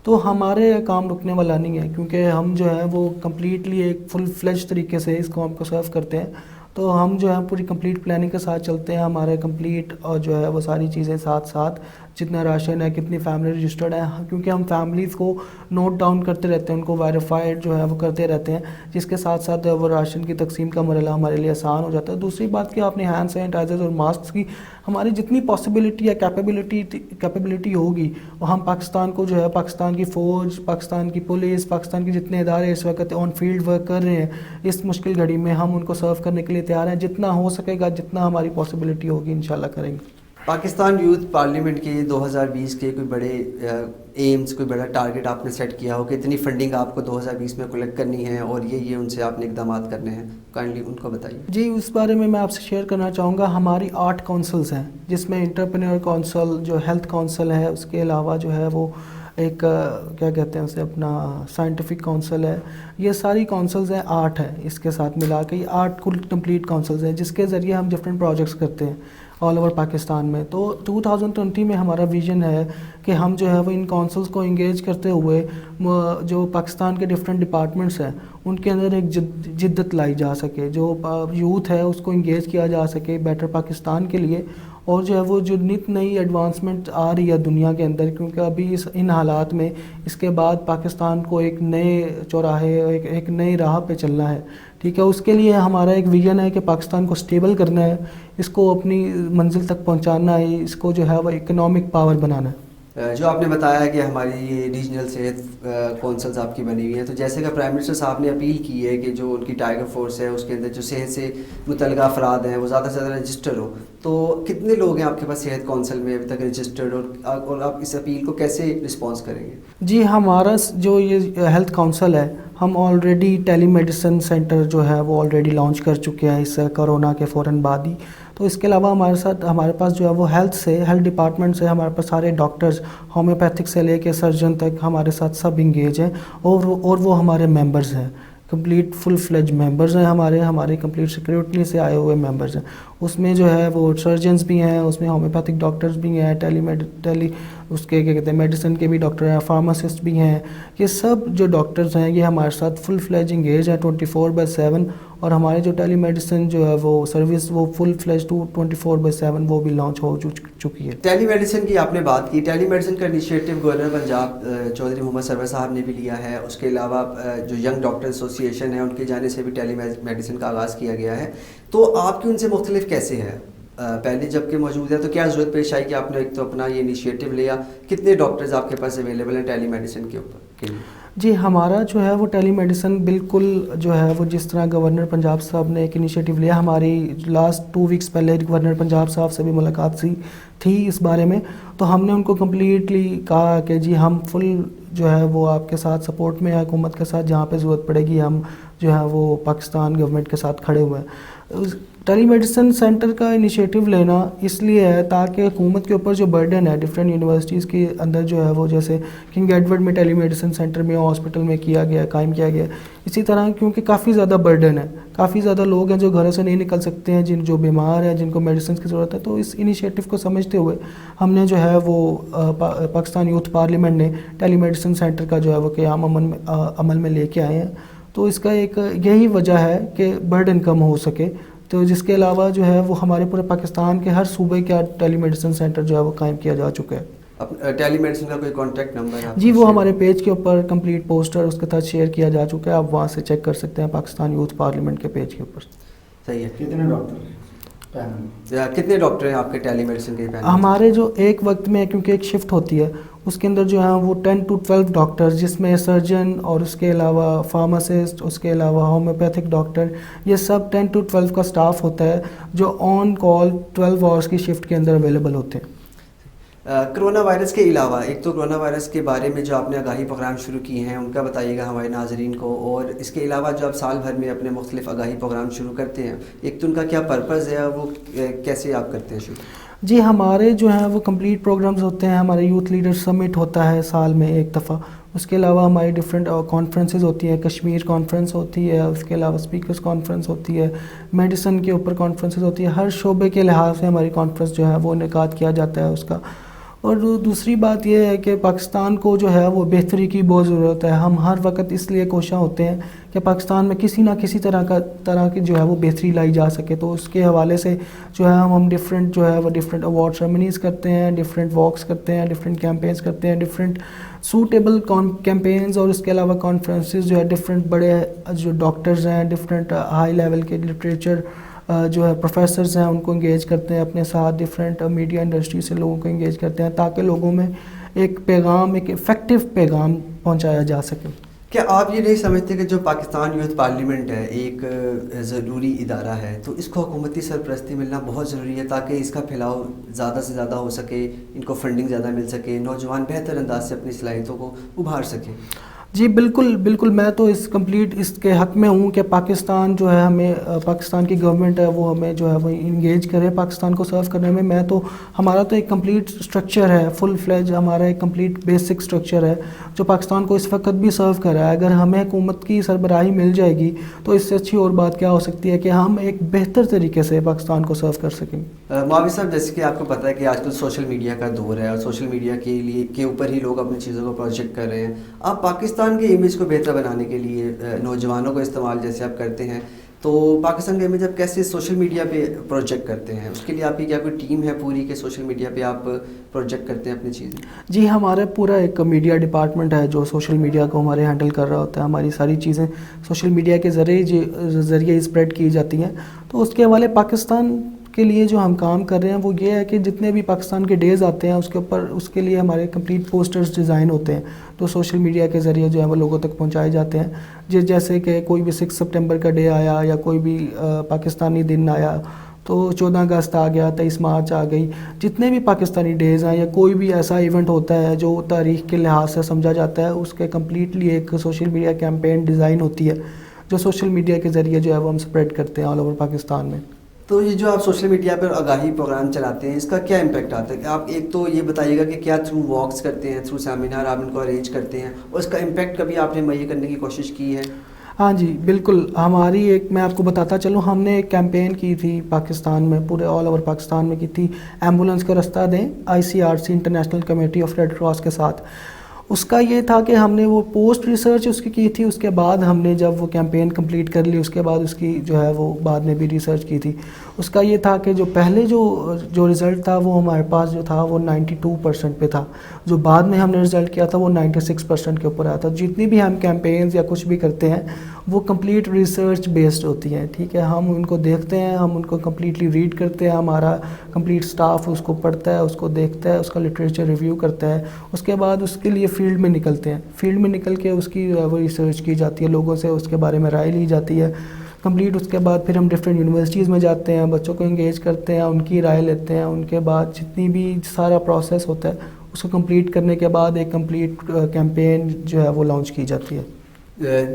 تو ہمارے کام رکنے والا نہیں ہے، کیونکہ ہم جو ہے وہ کمپلیٹلی ایک فل فلیج طریقے سے اس قوم کو سرو کرتے ہیں، تو ہم جو ہے پوری کمپلیٹ پلاننگ کے ساتھ چلتے ہیں۔ ہمارے کمپلیٹ اور جو ہے وہ ساری چیزیں ساتھ جتنا راشن ہے، کتنی فیملی رجسٹرڈ ہے، کیونکہ ہم فیملیز کو نوٹ ڈاؤن کرتے رہتے ہیں، ان کو ویریفائڈ جو ہے وہ کرتے رہتے ہیں، جس کے ساتھ ساتھ وہ راشن کی تقسیم کا مرحلہ ہمارے لیے آسان ہو جاتا ہے۔ دوسری بات کہ آپ نے ہینڈ سینیٹائزر اور ماسک کی ہماری جتنی پاسبلٹی یا کیپیبلٹی ہوگی، وہ ہم پاکستان کو جو ہے پاکستان کی فوج، پاکستان کی پولیس، پاکستان کے جتنے ادارے اس وقت آن فیلڈ ورک کر رہے ہیں اس مشکل گھڑی میں، ہم ان کو سرو کرنے کے لیے تیار ہیں، جتنا ہو سکے گا، جتنا ہماری پاسبلٹی ہوگی انشاءاللہ کریں گے۔ پاکستان یوتھ پارلیمنٹ کے 2020 کے کوئی بڑے ایمز، کوئی بڑا ٹارگٹ آپ نے سیٹ کیا ہو کہ اتنی فنڈنگ آپ کو 2020 میں کلیکٹ کرنی ہے اور یہ ان سے آپ نے اقدامات کرنے ہیں، کائنڈلی ان کو بتائیے۔ جی اس بارے میں آپ سے شیئر کرنا چاہوں گا، ہماری 8 کونسلز ہیں، جس میں انٹرپرینور کونسل، جو ہیلتھ کونسل ہے، اس کے علاوہ جو ہے وہ ایک کیا کہتے ہیں اسے اپنا سائنٹیفک کونسل ہے، یہ ساری کونسلز ہیں 8 ہیں، اس کے ساتھ ملا کے یہ 8 کل کمپلیٹ کونسلز ہیں، جس کے ذریعے ہم ڈفرینٹ پروجیکٹس کرتے ہیں آل اوور پاکستان میں۔ تو 2020 میں ہمارا ویژن ہے کہ ہم جو ہے وہ ان کونسلز کو انگیج کرتے ہوئے جو پاکستان کے ڈفرینٹ ڈپارٹمنٹس ہیں ان کے اندر ایک جدت لائی جا سکے، جو یوتھ ہے اس کو انگیج کیا جا سکے بیٹر پاکستان کے لیے، اور جو ہے وہ جو نت نئی ایڈوانسمنٹ آ رہی ہے دنیا کے اندر، کیونکہ ابھی ان حالات میں اس کے بعد پاکستان کو ایک نئے چوراہے، ایک نئی راہ پہ چلنا ہے، ٹھیک ہے۔ اس کے لیے ہمارا ایک ویژن ہے کہ پاکستان کو سٹیبل کرنا ہے، اس کو اپنی منزل تک پہنچانا ہے، اس کو جو ہے وہ اکنامک پاور بنانا ہے۔ جو آپ نے بتایا کہ ہماری یہ ریجنل صحت کونسلز آپ کی بنی ہوئی ہیں، تو جیسے کہ پرائم منسٹر صاحب نے اپیل کی ہے کہ جو ان کی ٹائیگر فورس ہے اس کے اندر جو صحت سے متعلقہ افراد ہیں وہ زیادہ سے زیادہ رجسٹر ہو، تو کتنے لوگ ہیں آپ کے پاس صحت کونسل میں ابھی تک رجسٹرڈ، اور آپ اس اپیل کو کیسے رسپانس کریں گے؟ جی ہمارا جو یہ ہیلتھ کونسل ہے، ہم آلریڈی ٹیلی میڈیسن سینٹر جو ہے وہ آلریڈی لانچ کر چکے ہیں اس کرونا کے فوراً بعد ہی۔ تو اس کے علاوہ ہمارے پاس جو ہے وہ ہیلتھ ڈپارٹمنٹ سے ہمارے پاس سارے ڈاکٹرز، ہومیوپیتھک سے لے کے سرجن تک ہمارے ساتھ سب انگیج ہیں، اور وہ ہمارے ممبرز ہیں، کمپلیٹ فل فلیج ممبرز ہیں، ہمارے کمپلیٹ سیکورٹی سے آئے ہوئے ممبرز ہیں۔ اس میں جو ہے وہ سرجنز بھی ہیں، اس میں ہومیوپیتھک ڈاکٹرز بھی ہیں، ٹیلی اس کے کیا کہتے ہیں میڈیسن کے بھی ڈاکٹر ہیں، فارماسسٹ بھی ہیں، یہ سب جو ڈاکٹرز ہیں یہ ہمارے ساتھ فل فلیج انگیج ہیں 24/7، اور ہمارے جو ٹیلی میڈیسن جو ہے وہ سروس وہ فل فلیج 24/7 وہ بھی لانچ ہو چکی ہے۔ ٹیلی میڈیسن کی آپ نے بات کی، ٹیلی میڈیسن کا انیشیٹو گورنر پنجاب چودھری محمد سرور صاحب نے بھی لیا ہے، اس کے علاوہ جو ینگ ڈاکٹر ایسوسی ایشن ہے ان کی جانب سے بھی ٹیلی میڈیسن کا آغاز کیا گیا ہے، تو آپ کی ان سے مختلف کیسے ہے؟ پہلے جب کہ موجود ہے تو کیا ضرورت پیش آئی کہ آپ نے ایک تو اپنا یہ انیشیٹو لیا؟ کتنے ڈاکٹرز آپ کے پاس اویلیبل ہیں ٹیلی میڈیسن کے اوپر کے لیے؟ جی ہمارا جو ہے وہ ٹیلی میڈیسن بالکل جو ہے وہ جس طرح گورنر پنجاب صاحب نے ایک انیشیٹو لیا، ہماری لاسٹ 2 ویکس پہلے گورنر پنجاب صاحب سے بھی ملاقات تھی اس بارے میں، تو ہم نے ان کو کمپلیٹلی کہا کہ جی ہم فل جو ہے وہ آپ کے ساتھ سپورٹ میں حکومت کے ساتھ، جہاں پہ ضرورت پڑے گی ہم جو ہے وہ پاکستان گورنمنٹ کے ساتھ کھڑے ہوئے ہیں۔ ٹیلی میڈیسن سینٹر کا انیشیٹو لینا اس لیے ہے تاکہ حکومت کے اوپر جو برڈن ہے ڈفرینٹ یونیورسٹیز کے اندر جو ہے وہ، جیسے کنگ ایڈورڈ میں ٹیلی میڈیسن سینٹر میں ہاسپٹل میں کیا گیا، قائم کیا گیا، اسی طرح کیونکہ کافی زیادہ برڈن ہے، کافی زیادہ لوگ ہیں جو گھروں سے نہیں نکل سکتے ہیں، جو بیمار ہیں، جن کو میڈیسنس کی ضرورت ہے، تو اس انیشیٹو کو سمجھتے ہوئے ہم نے جو ہے وہ پاکستان یوتھ پارلیمنٹ نے ٹیلی میڈیسن سینٹر کا جو ہے وہ قیام عمل میں لے کے آئے ہیں۔ تو اس کا ایک یہی وجہ ہے کہ برڈن کم ہو سکے، تو جس کے علاوہ جو ہے وہ ہمارے پورے پاکستان کے ہر صوبے کا ٹیلی میڈیسن سینٹر جو ہے وہ قائم کیا جا چکا ہے۔ ٹیلی میڈیسن کا کوئی کانٹیکٹ نمبر ہے؟ جی وہ ہمارے پیج کے اوپر کمپلیٹ پوسٹر اس کے ساتھ شیئر کیا جا چکا ہے، آپ وہاں سے چیک کر سکتے ہیں پاکستان یوتھ پارلیمنٹ کے پیج کے اوپر۔ صحیح ہے۔ کتنے ڈاکٹر ہیں؟ کتنے ڈاکٹر ہیں آپ کے ٹیلی میڈیسن کے پینل؟ ہمارے جو ایک وقت میں، کیونکہ ایک شفٹ ہوتی ہے، اس کے اندر جو ہے وہ 10 to 12 ڈاکٹر، جس میں سرجن اور اس کے علاوہ فارماسسٹ، اس کے علاوہ ہومیوپیتھک ڈاکٹر، یہ سب 10 to 12 کا سٹاف ہوتا ہے جو آن کال 12 آورس کی شفٹ کے اندر اویلیبل ہوتے ہیں۔ کرونا وائرس کے علاوہ، ایک تو کرونا وائرس کے بارے میں جو آپ نے آگاہی پروگرام شروع کیے ہیں ان کا بتائیے گا ہمارے ناظرین کو، اور اس کے علاوہ جو آپ سال بھر میں اپنے مختلف آگاہی پروگرام شروع کرتے ہیں، ایک تو ان کا کیا پرپز ہے، وہ کیسے آپ کرتے ہیں شروع؟ جی ہمارے جو ہیں وہ کمپلیٹ پروگرامز ہوتے ہیں، ہمارے یوتھ لیڈر سمٹ ہوتا ہے سال میں ایک دفعہ، اس کے علاوہ ہماری ڈفرینٹ کانفرنسز ہوتی ہیں، کشمیر کانفرنس ہوتی ہے، اس کے علاوہ اسپیکرز کانفرنس ہوتی ہے، میڈیسن کے اوپر کانفرنسز ہوتی ہے، ہر شعبے کے لحاظ سے ہماری کانفرنس جو ہے وہ انعقاد کیا جاتا ہے اس کا۔ اور دوسری بات یہ ہے کہ پاکستان کو جو ہے وہ بہتری کی بہت ضرورت ہے، ہم ہر وقت اس لیے کوشاں ہوتے ہیں کہ پاکستان میں کسی نہ کسی طرح کی جو ہے وہ بہتری لائی جا سکے، تو اس کے حوالے سے جو ہے ہم ڈفرینٹ جو ہے وہ ڈفرینٹ ایوارڈ سیرمنیز کرتے ہیں، ڈفرینٹ واکس کرتے ہیں، ڈفرینٹ کیمپینز کرتے ہیں، ڈفرینٹ سوٹیبل کیمپینز، اور اس کے علاوہ کانفرنسز جو ہے ڈفرینٹ بڑے جو ڈاکٹرز ہیں، ڈفرینٹ ہائی لیول کے لٹریچر جو ہے پروفیسرز ہیں، ان کو انگیج کرتے ہیں اپنے ساتھ، ڈفرینٹ میڈیا انڈسٹری سے لوگوں کو انگیج کرتے ہیں تاکہ لوگوں میں ایک پیغام، ایک افیکٹو پیغام پہنچایا جا سکے۔ کیا آپ یہ نہیں سمجھتے کہ جو پاکستان یوتھ پارلیمنٹ ہے ایک ضروری ادارہ ہے، تو اس کو حکومتی سرپرستی ملنا بہت ضروری ہے تاکہ اس کا پھیلاؤ زیادہ سے زیادہ ہو سکے، ان کو فنڈنگ زیادہ مل سکے، نوجوان بہتر انداز سے اپنی صلاحیتوں کو ابھار سکیں؟ جی بالکل میں تو اس کے حق میں ہوں کہ پاکستان جو ہے ہمیں، پاکستان کی گورنمنٹ ہے وہ ہمیں جو ہے وہ انگیج کرے پاکستان کو سرو کرنے میں۔ میں تو، ہمارا تو ایک کمپلیٹ اسٹرکچر ہے، فل فلیج ہمارا ایک کمپلیٹ بیسک اسٹرکچر ہے جو پاکستان کو اس وقت بھی سرو کر رہا ہے۔ اگر ہمیں حکومت کی سربراہی مل جائے گی تو اس سے اچھی اور بات کیا ہو سکتی ہے کہ ہم ایک بہتر طریقے سے پاکستان کو سرو کر سکیں۔ معاوی صاحب، جیسے کہ آپ کو پتہ ہے کہ آج کل سوشل میڈیا کا دور ہے اور سوشل میڈیا کے اوپر ہی لوگ اپنی چیزوں کو پروجیکٹ کر رہے ہیں، آپ پاکستان کے امیج کو بہتر بنانے کے لیے نوجوانوں کو استعمال جیسے آپ کرتے ہیں، تو پاکستان کا امیج آپ کیسے سوشل میڈیا پہ پروجیکٹ کرتے ہیں؟ اس کے لیے آپ کی کیا کوئی ٹیم ہے پوری کہ سوشل میڈیا پہ آپ پروجیکٹ کرتے ہیں اپنی چیزیں؟ جی ہمارا پورا ایک میڈیا ڈپارٹمنٹ ہے جو سوشل میڈیا کو ہمارے ہینڈل کر رہا ہوتا ہے، ہماری ساری چیزیں سوشل میڈیا کے ذریعے اسپریڈ کی جاتی ہیں۔ تو اس کے حوالے پاکستان کے لیے جو ہم کام کر رہے ہیں وہ یہ ہے کہ جتنے بھی پاکستان کے ڈیز آتے ہیں اس کے لیے ہمارے کمپلیٹ پوسٹرز ڈیزائن ہوتے ہیں، تو سوشل میڈیا کے ذریعے جو ہے وہ لوگوں تک پہنچائے جاتے ہیں۔ جیسے کہ کوئی بھی 6 سپٹمبر کا ڈے آیا یا کوئی بھی پاکستانی دن آیا، تو 14 اگست آ گیا، 23 مارچ آ گئی، جتنے بھی پاکستانی ڈیز ہیں یا کوئی بھی ایسا ایونٹ ہوتا ہے جو تاریخ کے لحاظ سے سمجھا جاتا ہے، اس کے کمپلیٹلی ایک سوشل میڈیا کیمپین ڈیزائن ہوتی ہے جو سوشل میڈیا کے ذریعے جو ہے وہ ہم سپریڈ کرتے ہیں آل اوور پاکستان میں۔ تو یہ جو آپ سوشل میڈیا پر آگاہی پروگرام چلاتے ہیں، اس کا کیا امپیکٹ آتا ہے؟ آپ ایک تو یہ بتائیے گا کہ کیا تھرو واکس کرتے ہیں، تھرو سیمینار آپ ان کو ارینج کرتے ہیں، اور اس کا امپیکٹ کبھی آپ نے مہیا کرنے کی کوشش کی ہے؟ ہاں جی بالکل، ہماری ایک، میں آپ کو بتاتا چلوں، ہم نے ایک کیمپین کی تھی پاکستان میں، پورے آل اوور پاکستان میں کی تھی، ایمبولینس کا رستہ دیں، ICRC international committee of red cross کے ساتھ۔ اس کا یہ تھا کہ ہم نے وہ پوسٹ ریسرچ اس کی تھی، اس کے بعد ہم نے جب وہ کیمپین کمپلیٹ کر لی، اس کے بعد اس کی جو ہے وہ بعد میں بھی ریسرچ کی تھی۔ اس کا یہ تھا کہ جو پہلے جو رزلٹ تھا وہ ہمارے پاس جو تھا وہ 92% پہ تھا، جو بعد میں ہم نے رزلٹ کیا تھا وہ 96% کے اوپر آیا تھا. جتنی بھی ہم کیمپینز یا کچھ بھی کرتے ہیں وہ کمپلیٹ ریسرچ بیسڈ ہوتی ہیں. ٹھیک ہے، ہم ان کو دیکھتے ہیں، ہم ان کو کمپلیٹلی ریڈ کرتے ہیں، ہمارا کمپلیٹ سٹاف اس کو پڑھتا ہے، اس کو دیکھتا ہے، اس کا لٹریچر ریویو کرتا ہے. اس کے بعد اس کے لیے فیلڈ میں نکلتے ہیں، فیلڈ میں نکل کے اس کی وہ ریسرچ کی جاتی ہے، لوگوں سے اس کے بارے میں رائے لی جاتی ہے کمپلیٹ. اس کے بعد پھر ہم ڈفرینٹ یونیورسٹیز میں جاتے ہیں، بچوں کو انگیج کرتے ہیں، ان کی رائے لیتے ہیں. ان کے بعد جتنی بھی سارا پروسیس ہوتا ہے اس کو کمپلیٹ کرنے کے بعد ایک کمپلیٹ کیمپین جو ہے وہ لانچ کی جاتی ہے.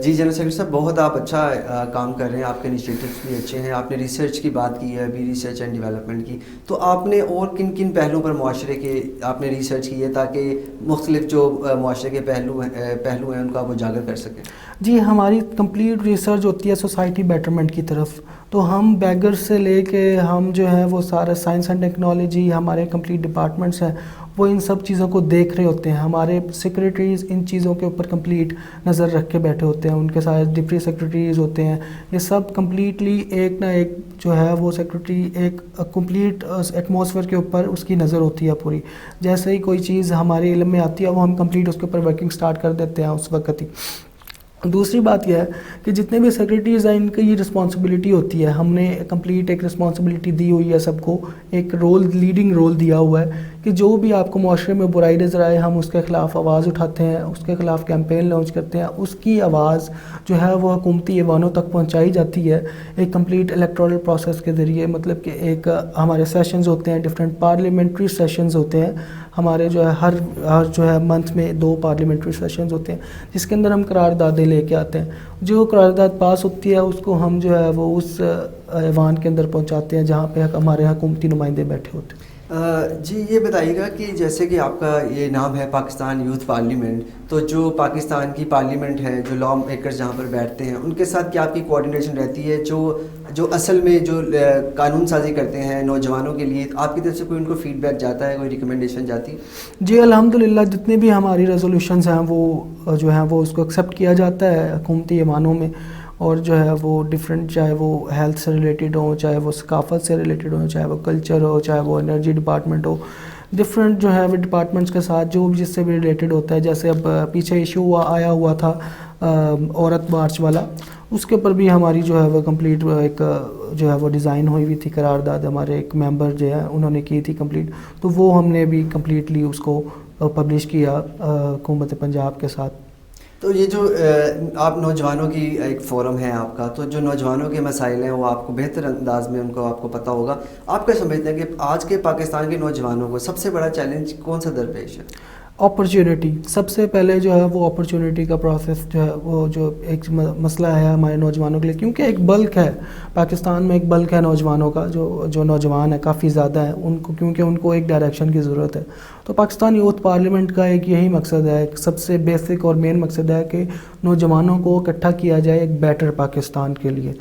جی جنرل سیکرٹری صاحب، بہت آپ اچھا کام کر رہے ہیں، آپ کے انیشیٹوز بھی اچھے ہیں. آپ نے ریسرچ کی بات کی ہے ابھی، ریسرچ اینڈ ڈیولپمنٹ کی، تو آپ نے اور کن کن پہلوؤں پر معاشرے کے آپ نے ریسرچ کی ہے تاکہ مختلف جو معاشرے کے پہلو ہیں ان کو آپ اجاگر کر سکیں؟ جی، ہماری کمپلیٹ ریسرچ ہوتی ہے سوسائٹی بیٹرمنٹ کی طرف. تو ہم بیگر سے لے کے ہم جو ہے وہ سارا سائنس اینڈ ٹیکنالوجی، ہمارے کمپلیٹ ڈپارٹمنٹس ہیں وہ ان سب چیزوں کو دیکھ رہے ہوتے ہیں. ہمارے سیکریٹریز ان چیزوں کے اوپر کمپلیٹ نظر رکھ کے بیٹھے ہوتے ہیں، ان کے ساتھ ڈپٹی سیکریٹریز ہوتے ہیں. یہ سب کمپلیٹلی ایک نہ ایک جو ہے وہ سیکریٹری ایک کمپلیٹ ایٹماسفیئر کے اوپر اس کی نظر ہوتی ہے پوری. جیسے ہی کوئی چیز ہمارے علم میں آتی ہے وہ ہم کمپلیٹ اس کے اوپر ورکنگ سٹارٹ کر دیتے ہیں اس وقت ہی. دوسری بات یہ ہے کہ جتنے بھی سیکریٹریز ہیں ان کی یہ رسپانسبلٹی ہوتی ہے، ہم نے کمپلیٹ ایک رسپانسبلٹی دی ہوئی ہے سب کو، ایک رول لیڈنگ رول دیا ہوا ہے کہ جو بھی آپ کو معاشرے میں برائی نظر آئے ہم اس کے خلاف آواز اٹھاتے ہیں، اس کے خلاف کیمپین لانچ کرتے ہیں. اس کی آواز جو ہے وہ حکومتی ایوانوں تک پہنچائی جاتی ہے ایک کمپلیٹ الیکٹورل پروسیس کے ذریعے. مطلب کہ ایک ہمارے سیشنز ہوتے ہیں، ڈفرینٹ پارلیمنٹری سیشنز ہوتے ہیں ہمارے جو ہے ہر جو ہے منتھ میں 2 پارلیمنٹری سیشنز ہوتے ہیں جس کے اندر ہم قراردادیں لے کے آتے ہیں. جو قرارداد پاس ہوتی ہے اس کو ہم جو ہے وہ اس ایوان کے اندر پہنچاتے ہیں جہاں پہ ہمارے حکومتی نمائندے بیٹھے ہوتے ہیں. جی یہ بتائیے گا کہ جیسے کہ آپ کا یہ نام ہے پاکستان یوتھ پارلیمنٹ، تو جو پاکستان کی پارلیمنٹ ہے، جو لا میکرز جہاں پر بیٹھتے ہیں ان کے ساتھ کیا آپ کی کوآرڈینیشن رہتی ہے؟ جو اصل میں جو قانون سازی کرتے ہیں نوجوانوں کے لیے، آپ کی طرف سے کوئی ان کو فیڈ بیک جاتا ہے، کوئی ریکمنڈیشن جاتی ہے؟ جی الحمدللہ جتنے بھی ہماری ریزولوشنز ہیں وہ جو ہیں وہ اس کو ایکسیپٹ کیا جاتا ہے حکومتی ایوانوں میں. اور جو ہے وہ ڈفرینٹ، چاہے وہ ہیلتھ سے ریلیٹڈ ہوں، چاہے وہ ثقافت سے ریلیٹڈ ہوں، چاہے وہ کلچر ہو، چاہے وہ انرجی ڈپارٹمنٹ ہو، ڈفرینٹ جو ہے وہ ڈپارٹمنٹس کے ساتھ جو بھی جس سے بھی ریلیٹڈ ہوتا ہے. جیسے اب پیچھے ایشو آیا ہوا تھا عورت مارچ والا، اس کے اوپر بھی ہماری جو ہے وہ کمپلیٹ ایک جو ہے وہ ڈیزائن ہوئی ہوئی تھی قرارداد، ہمارے ایک ممبر جو ہے انہوں نے کی تھی کمپلیٹ. تو وہ ہم نے بھی کمپلیٹلی اس کو پبلش کیا حکومت پنجاب کے ساتھ. تو یہ جو آپ نوجوانوں کی ایک فورم ہے آپ کا، تو جو نوجوانوں کے مسائل ہیں وہ آپ کو بہتر انداز میں ان کو آپ کو پتہ ہوگا. آپ کیا سمجھتے ہیں کہ آج کے پاکستان کے نوجوانوں کو سب سے بڑا چیلنج کون سا درپیش ہے؟ اپرچونٹی. سب سے پہلے جو ہے وہ اپرچونٹی کا پروسیس جو ہے وہ جو ایک مسئلہ ہے ہمارے نوجوانوں کے لیے، کیونکہ ایک بلک ہے پاکستان میں، ایک بلک ہے نوجوانوں کا، جو نوجوان ہے کافی زیادہ ہے ان کو، کیونکہ ان کو ایک ڈائریکشن کی ضرورت ہے. تو پاکستان یوتھ پارلیمنٹ کا ایک یہی مقصد ہے، ایک سب سے بیسک اور مین مقصد ہے کہ نوجوانوں کو اکٹھا کیا جائے ایک بیٹر پاکستان کے لیے.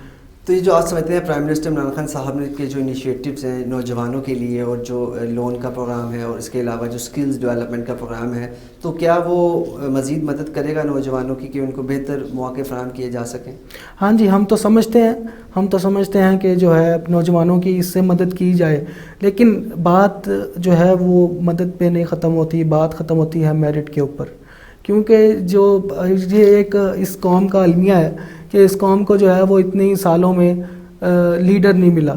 تو یہ جو آپ سمجھتے ہیں پرائم منسٹر عمران خان صاحب نے کے جو انیشیٹوز ہیں نوجوانوں کے لیے، اور جو لون کا پروگرام ہے اور اس کے علاوہ جو سکلز ڈیولپمنٹ کا پروگرام ہے، تو کیا وہ مزید مدد کرے گا نوجوانوں کی کہ ان کو بہتر مواقع فراہم کیے جا سکیں؟ ہاں جی، ہم تو سمجھتے ہیں کہ جو ہے نوجوانوں کی اس سے مدد کی جائے، لیکن بات جو ہے وہ مدد پہ نہیں ختم ہوتی، بات ختم ہوتی ہے میرٹ کے اوپر. کیونکہ جو یہ ایک اس قوم کا المیہ ہے کہ اس قوم کو جو ہے وہ اتنی سالوں میں لیڈر نہیں ملا.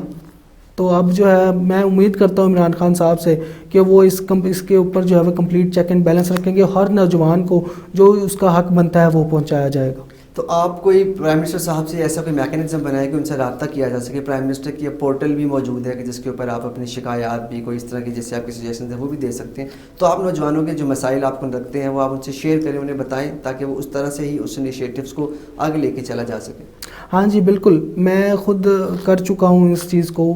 تو اب جو ہے میں امید کرتا ہوں عمران خان صاحب سے کہ وہ اس کے اوپر جو ہے وہ کمپلیٹ چیک اینڈ بیلنس رکھیں گے، ہر نوجوان کو جو اس کا حق بنتا ہے وہ پہنچایا جائے گا. تو آپ کوئی پرائم منسٹر صاحب سے ایسا کوئی میکینزم بنائے کہ ان سے رابطہ کیا جا سکے؟ پرائم منسٹر کی پورٹل بھی موجود ہے کہ جس کے اوپر آپ اپنی شکایات بھی کوئی اس طرح کی جیسے آپ کی سجیشنز ہیں وہ بھی دے سکتے ہیں. تو آپ نوجوانوں کے جو مسائل آپ کو رکھتے ہیں وہ آپ ان سے شیئر کریں، انہیں بتائیں تاکہ وہ اس طرح سے ہی اس انیشیٹوز کو آگے لے کے چلا جا سکے. ہاں جی بالکل، میں خود کر چکا ہوں اس چیز کو،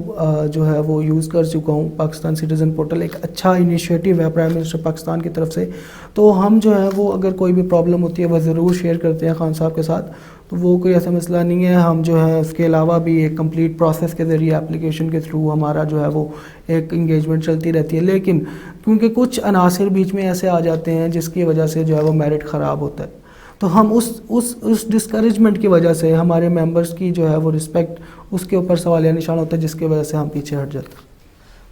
جو ہے وہ یوز کر چکا ہوں. پاکستان سٹیزن پورٹل ایک اچھا انیشیٹو ہے پرائم منسٹر پاکستان کی طرف سے. تو ہم جو ہے وہ اگر کوئی بھی پرابلم ہوتی ہے وہ ضرور شیئر کرتے ہیں خان صاحب کے ساتھ. تو وہ کوئی ایسا مسئلہ نہیں ہے. ہم جو ہے اس کے علاوہ بھی ایک کمپلیٹ پروسیس کے ذریعے اپلیکیشن کے تھرو ہمارا جو ہے وہ ایک انگیجمنٹ چلتی رہتی ہے. لیکن کیونکہ کچھ عناصر بیچ میں ایسے آ جاتے ہیں جس کی وجہ سے جو ہے وہ میرٹ خراب ہوتا ہے، تو ہم اس ڈسکریجمنٹ کی وجہ سے ہمارے ممبرس کی جو ہے وہ رسپیکٹ اس کے اوپر سوالیہ نشان ہوتا ہے، جس کی وجہ سے ہم پیچھے ہٹ جاتے ہیں۔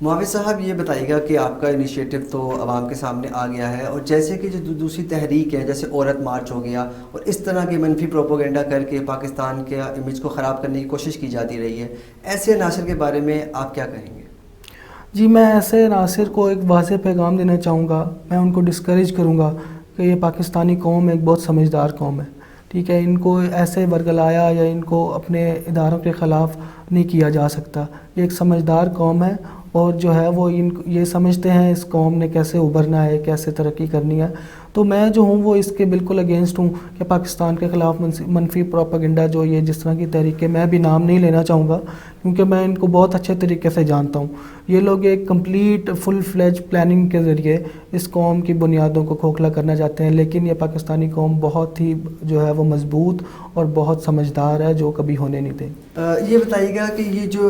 معاوض صاحب یہ بتائیے گا کہ آپ کا انیشیٹو تو عوام کے سامنے آ گیا ہے، اور جیسے کہ جو دوسری تحریک ہے جیسے عورت مارچ ہو گیا، اور اس طرح کے منفی پروپوگنڈا کر کے پاکستان کے امیج کو خراب کرنے کی کوشش کی جاتی رہی ہے، ایسے عناصر کے بارے میں آپ کیا کہیں گے؟ جی میں ایسے عناصر کو ایک واضح پیغام دینا چاہوں گا، میں ان کو ڈسکریج کروں گا کہ یہ پاکستانی قوم ایک بہت سمجھدار قوم ہے، ٹھیک ہے، ان کو ایسے ورگلایا یا ان کو اپنے اداروں کے خلاف نہیں کیا جا سکتا، یہ ایک سمجھدار قوم ہے، اور جو ہے وہ یہ سمجھتے ہیں اس قوم نے کیسے ابھرنا ہے، کیسے ترقی کرنی ہے۔ تو میں جو ہوں وہ اس کے بالکل اگینسٹ ہوں کہ پاکستان کے خلاف منفی پروپیگنڈا جو یہ جس طرح کی تحریکیں، میں بھی نام نہیں لینا چاہوں گا کیونکہ میں ان کو بہت اچھے طریقے سے جانتا ہوں، یہ لوگ ایک کمپلیٹ فل فلیج پلاننگ کے ذریعے اس قوم کی بنیادوں کو کھوکھلا کرنا چاہتے ہیں، لیکن یہ پاکستانی قوم بہت ہی جو ہے وہ مضبوط اور بہت سمجھدار ہے، جو کبھی ہونے نہیں دیں۔ یہ بتائیے گا کہ یہ جو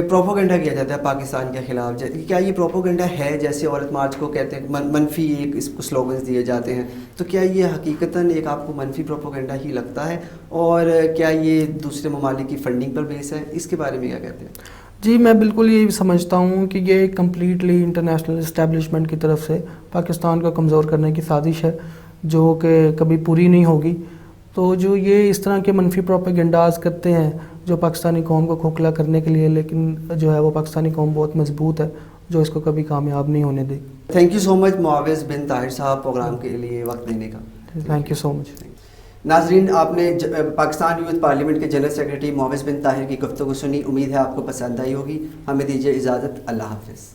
پروپوگنڈا کیا جاتا ہے پاکستان کے خلاف، کیا یہ پروپوگنڈا ہے جیسے عورت مارچ کو کہتے ہیں، منفی ایک اس کو سلوگنز دیے جاتے ہیں، تو کیا یہ حقیقتاً ایک آپ کو منفی پروپوگنڈا ہی لگتا ہے، اور کیا یہ دوسرے ممالک کی فنڈنگ پر بیس ہے؟ اس کے بارے میں کیا کہتے ہیں؟ جی میں بالکل یہی سمجھتا ہوں کہ یہ کمپلیٹلی انٹرنیشنل اسٹیبلشمنٹ کی طرف سے پاکستان کو کمزور کرنے کی سازش ہے، جو کہ کبھی پوری نہیں ہوگی۔ تو جو یہ اس طرح کے منفی پروپیگنڈاز کرتے ہیں جو پاکستانی قوم کو کھوکھلا کرنے کے لیے، لیکن جو ہے وہ پاکستانی قوم بہت مضبوط ہے، جو اس کو کبھی کامیاب نہیں ہونے دے۔ تھینک یو سو مچ معاوض بن طاہر صاحب پروگرام کے لیے وقت دینے کا۔ تھینک یو سو مچ۔ ناظرین، آپ نے پاکستان یوتھ پارلیمنٹ کے جنرل سیکریٹری معاوض بن طاہر کی گفتگو سنی، امید ہے آپ کو پسند آئی ہوگی۔ ہمیں دیجیے اجازت، اللہ حافظ۔